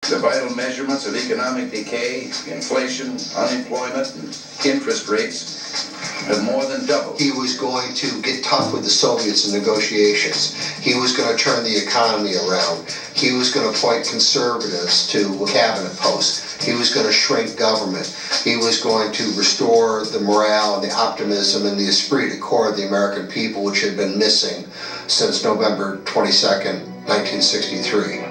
The vital measurements of economic decay, inflation, unemployment, and interest rates have more than doubled. He was going to get tough with the Soviets in negotiations. He was going to turn the economy around. He was going to appoint conservatives to cabinet posts. He was going to shrink government. He was going to restore the morale and the optimism and the esprit de corps of the American people, which had been missing since November 22nd, 1963.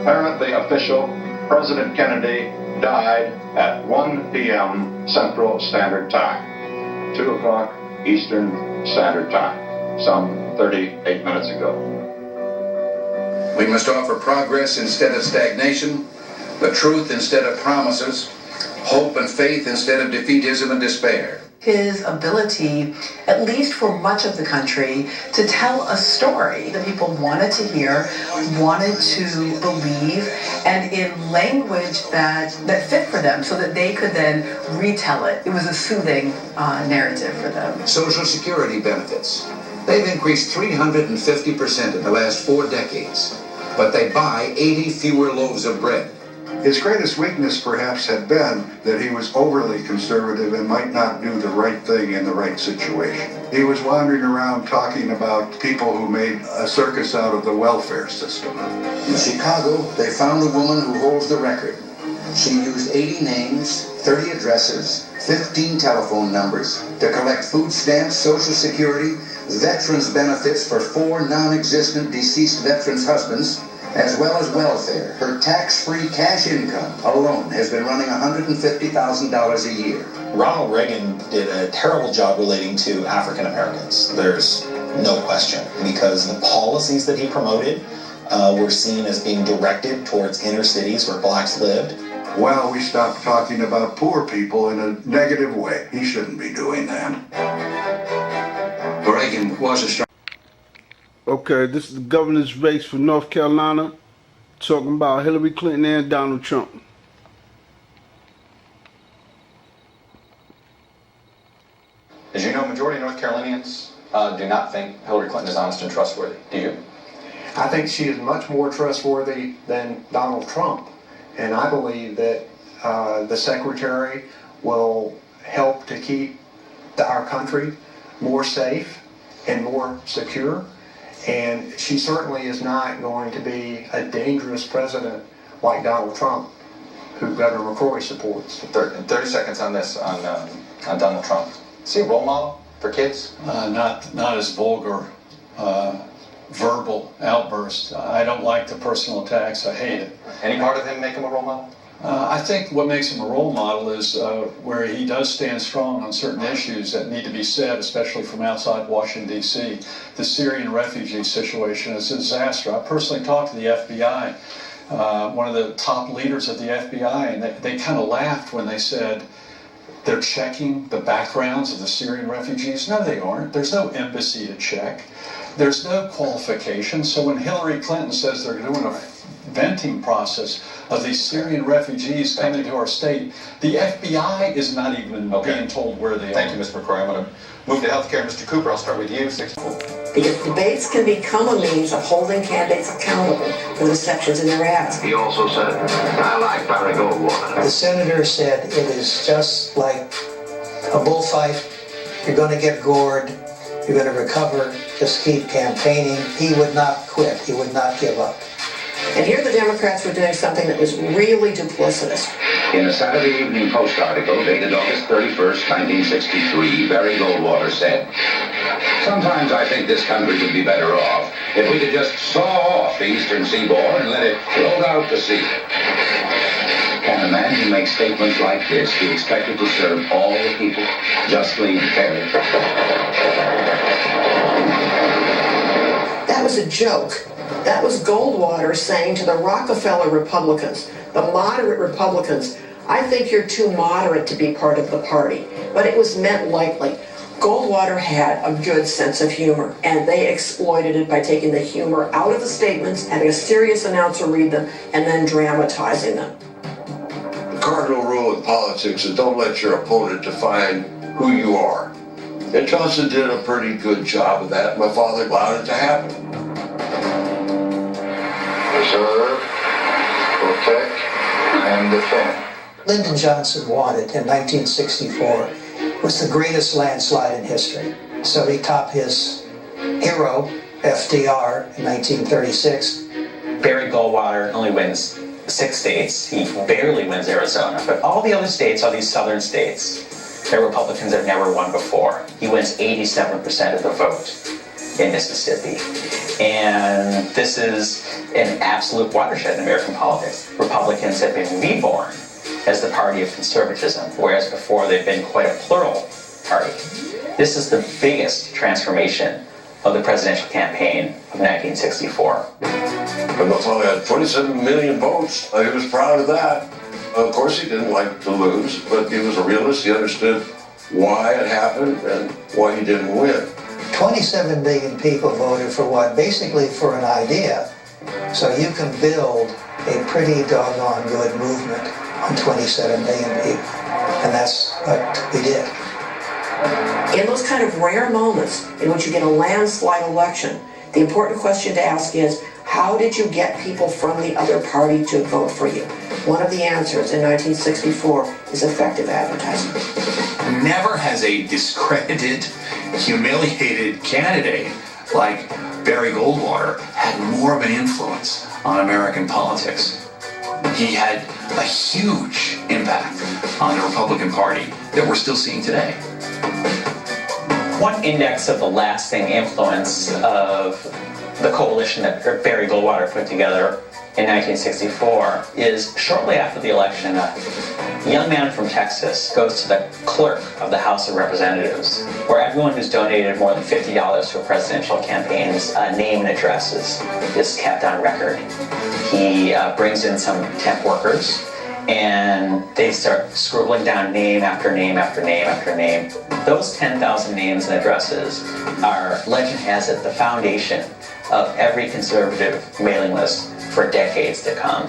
Apparently official, President Kennedy died at 1 p.m. Central Standard Time, 2 o'clock Eastern Standard Time, some 38 minutes ago. We must offer progress instead of stagnation, the truth instead of promises, hope and faith instead of defeatism and despair. His ability, at least for much of the country, to tell a story that people wanted to hear, wanted to believe, and in language that fit for them so that they could then retell it. It was a soothing narrative for them. Social Security benefits. They've increased 350% in the last 4 decades, but they buy 80 fewer loaves of bread. His greatest weakness, perhaps, had been that he was overly conservative and might not do the right thing in the right situation. He was wandering around talking about people who made a circus out of the welfare system. In Chicago, they found a woman who holds the record. She used 80 names, 30 addresses, 15 telephone numbers to collect food stamps, Social Security, veterans benefits for 4 non-existent deceased veterans' husbands, as well as welfare. Her tax-free cash income alone has been running $150,000 a year. Ronald Reagan did a terrible job relating to African Americans. There's no question, because the policies that he promoted were seen as being directed towards inner cities where blacks lived. Well, we stopped talking about poor people in a negative way. He shouldn't be doing that. Reagan was a strong... Okay, this is the governor's race for North Carolina, talking about Hillary Clinton and Donald Trump. As you know, majority of North Carolinians do not think Hillary Clinton is honest and trustworthy. Do you? I think she is much more trustworthy than Donald Trump. And I believe that the secretary will help to keep our country more safe and more secure. And she certainly is not going to be a dangerous president like Donald Trump, who Governor McCrory supports. 30 seconds on this, on Donald Trump. Is he a role model for kids? Not as vulgar, verbal outbursts. I don't like the personal attacks. I hate it. Any part of him make him a role model? I think what makes him a role model is where he does stand strong on certain issues that need to be said, especially from outside Washington, D.C. The Syrian refugee situation is a disaster. I personally talked to the FBI, one of the top leaders of the FBI, and they kind of laughed when they said they're checking the backgrounds of the Syrian refugees. No, they aren't. There's no embassy to check. There's no qualification. So when Hillary Clinton says they're doing a vetting process of these Syrian refugees coming to our state, the FBI is not even being told where they are. Thank you, Mr. McCrory. I'm going to move to healthcare. Mr. Cooper, I'll start with you. Because debates can become a means of holding candidates accountable for the deceptions in their ads. He also said, I like Barry Goldwater. The senator said it is just like a bullfight. You're going to get gored. You're going to recover. Just keep campaigning. He would not quit. He would not give up. And here the Democrats were doing something that was really duplicitous. In a Saturday Evening Post article dated August 31st, 1963, Barry Goldwater said, sometimes I think this country would be better off if we could just saw off the eastern seaboard and let it float out to sea. Can a man who makes statements like this be expected to serve all the people justly and fairly? That was a joke. That was Goldwater saying to the Rockefeller Republicans, the moderate Republicans, I think you're too moderate to be part of the party. But it was meant lightly. Goldwater had a good sense of humor, and they exploited it by taking the humor out of the statements, having a serious announcer read them, and then dramatizing them. The cardinal rule in politics is don't let your opponent define who you are. And Johnson did a pretty good job of that. My father allowed it to happen. preserve, protect, and defend. Lyndon Johnson won it in 1964. It was the greatest landslide in history. So he topped his hero, FDR, in 1936. Barry Goldwater only wins 6 states. He barely wins Arizona. But all the other states are these southern states that Republicans have never won before. He wins 87% of the vote in Mississippi. And this is an absolute watershed in American politics. Republicans have been reborn as the party of conservatism, whereas before they've been quite a plural party. This is the biggest transformation of the presidential campaign of 1964. And Nathaniel had 27 million votes. He was proud of that. Of course, he didn't like to lose, but he was a realist. He understood why it happened and why he didn't win. 27 million people voted for what? Basically for an idea. So you can build a pretty doggone good movement on 27 million people. And that's what we did. In those kind of rare moments in which you get a landslide election, the important question to ask is, how did you get people from the other party to vote for you? One of the answers in 1964 is effective advertising. Never has a discredited, humiliated candidate like Barry Goldwater had more of an influence on American politics. He had a huge impact on the Republican Party that we're still seeing today. One index of the lasting influence of the coalition that Barry Goldwater put together in 1964 is shortly after the election, a young man from Texas goes to the clerk of the House of Representatives, where everyone who's donated more than $50 to a presidential campaign's name and addresses is kept on record. He brings in some temp workers, and they start scribbling down name after name after name after name. Those 10,000 names and addresses are, legend has it, the foundation of every conservative mailing list for decades to come.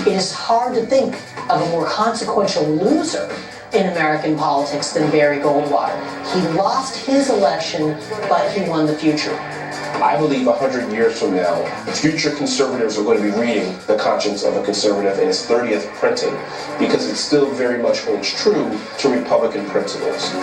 It is hard to think of a more consequential loser in American politics than Barry Goldwater. He lost his election, but he won the future. I believe 100 years from now, future conservatives are going to be reading The Conscience of a Conservative in its 30th printing, because it still very much holds true to Republican principles.